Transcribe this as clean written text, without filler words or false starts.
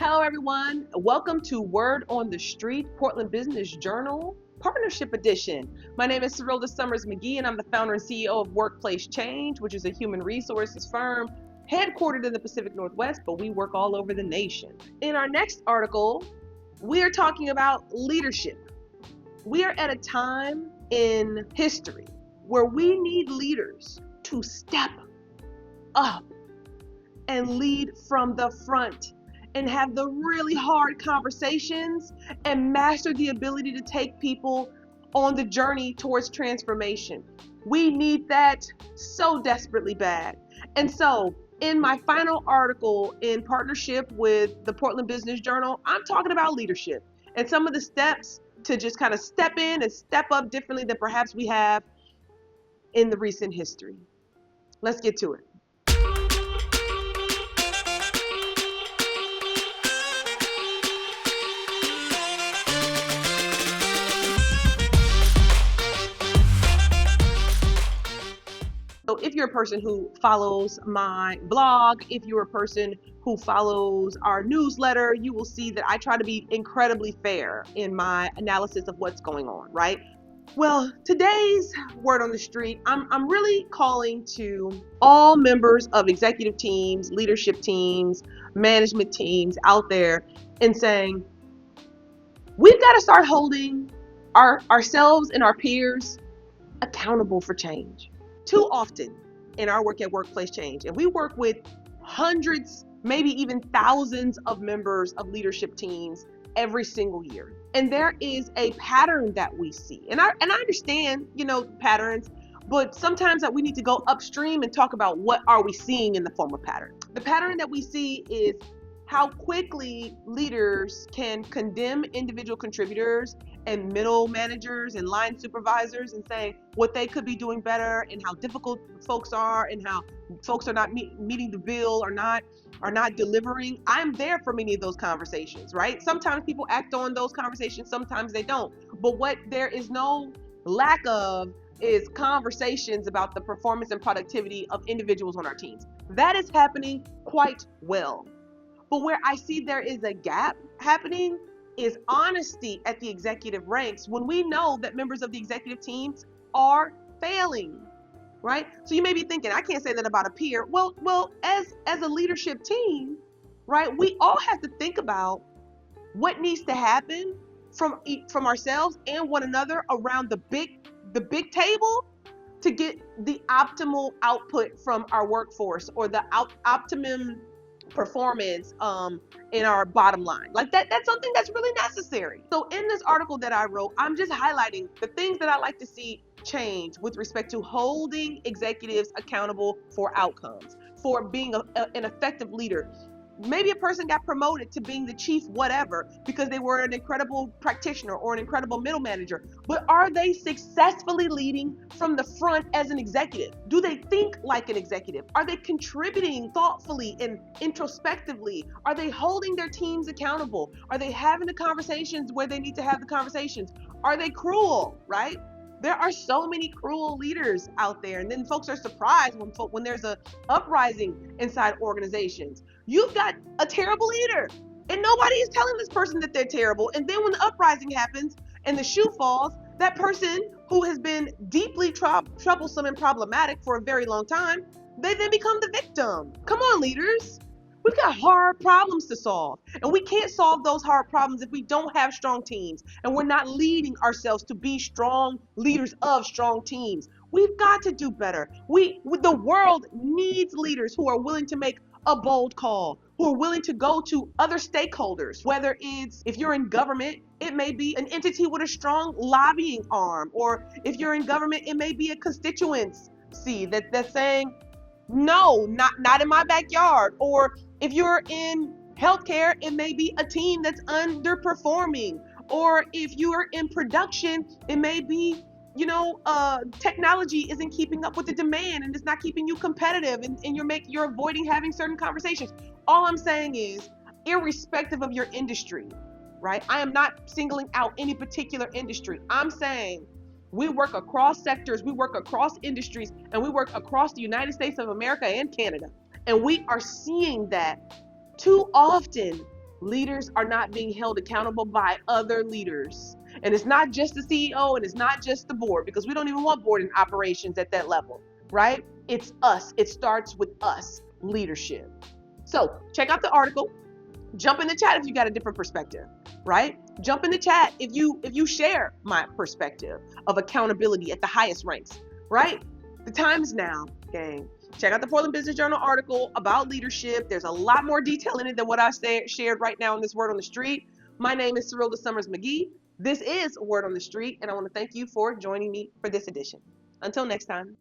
Hello, everyone. Welcome to Word on the Street, Portland Business Journal, Partnership Edition. My name is Serilda Summers McGee, and I'm the founder and CEO of Workplace Change, which is a human resources firm headquartered in the Pacific Northwest, but we work all over the nation. In our next article, we are talking about leadership. We are at a time in history where we need leaders to step up and lead from the front and have the really hard conversations and master the ability to take people on the journey towards transformation. We need that so desperately bad. And so in my final article in partnership with the Portland Business Journal, I'm talking about leadership and some of the steps to just kind of step in and step up differently than perhaps we have in the recent history. Let's get to it. So if you're a person who follows my blog, if you're a person who follows our newsletter, you will see that I try to be incredibly fair in my analysis of what's going on, right? Well, today's Word on the Street, I'm really calling to all members of executive teams, leadership teams, management teams out there and saying, we've got to start holding ourselves and our peers accountable for change. Too often in our work at Workplace Change, and we work with hundreds, maybe even thousands of members of leadership teams every single year. And there is a pattern that we see. And I understand, patterns, but sometimes that we need to go upstream and talk about what are we seeing in the form of pattern. The pattern that we see is how quickly leaders can condemn individual contributors and middle managers and line supervisors and saying what they could be doing better and how difficult folks are and how folks are not meeting the bill or are not delivering. I'm there for many of those conversations, right? Sometimes people act on those conversations, sometimes they don't. But what there is no lack of is conversations about the performance and productivity of individuals on our teams. That is happening quite well. But where I see there is a gap happening is honesty at the executive ranks when we know that members of the executive teams are failing, right? So you may be thinking, I can't say that about a peer. Well, as a leadership team, right, we all have to think about what needs to happen from ourselves and one another around the big table to get the optimal output from our workforce or the optimum performance in our bottom line. Like that's something that's really necessary. So in this article that I wrote, I'm just highlighting the things that I like to see change with respect to holding executives accountable for outcomes, for being an effective leader. Maybe a person got promoted to being the chief whatever because they were an incredible practitioner or an incredible middle manager. But are they successfully leading from the front as an executive? Do they think like an executive? Are they contributing thoughtfully and introspectively? Are they holding their teams accountable? Are they having the conversations where they need to have the conversations? Are they cruel, right? There are so many cruel leaders out there, and then folks are surprised when there's a uprising inside organizations. You've got a terrible leader, and nobody is telling this person that they're terrible. And then when the uprising happens and the shoe falls, that person who has been deeply troublesome and problematic for a very long time, they then become the victim. Come on, leaders. We've got hard problems to solve, and we can't solve those hard problems if we don't have strong teams, and we're not leading ourselves to be strong leaders of strong teams. We've got to do better. The world needs leaders who are willing to make a bold call, who are willing to go to other stakeholders, whether it's, if you're in government, it may be an entity with a strong lobbying arm, or if you're in government, it may be a constituency that's saying, no, not in my backyard. Or if you're in healthcare, it may be a team that's underperforming. Or if you're in production, it may be, technology isn't keeping up with the demand and it's not keeping you competitive, and you're avoiding having certain conversations. All I'm saying is, irrespective of your industry, right? I am not singling out any particular industry. I'm saying we work across sectors, we work across industries, and we work across the United States of America and Canada. And we are seeing that too often Leaders are not being held accountable by other leaders. And it's not just the CEO and it's not just the board, because we don't even want board and operations at that level, right? It's us. It starts with us, leadership. So check out the article. Jump in the chat if you got a different perspective, right? Jump in the chat if you share my perspective of accountability at the highest ranks, right? The time is now, gang. Check out the Portland Business Journal article about leadership. There's a lot more detail in it than what I shared right now in this Word on the Street. My name is Serilda Summers McGee. This is Word on the Street, and I want to thank you for joining me for this edition. Until next time.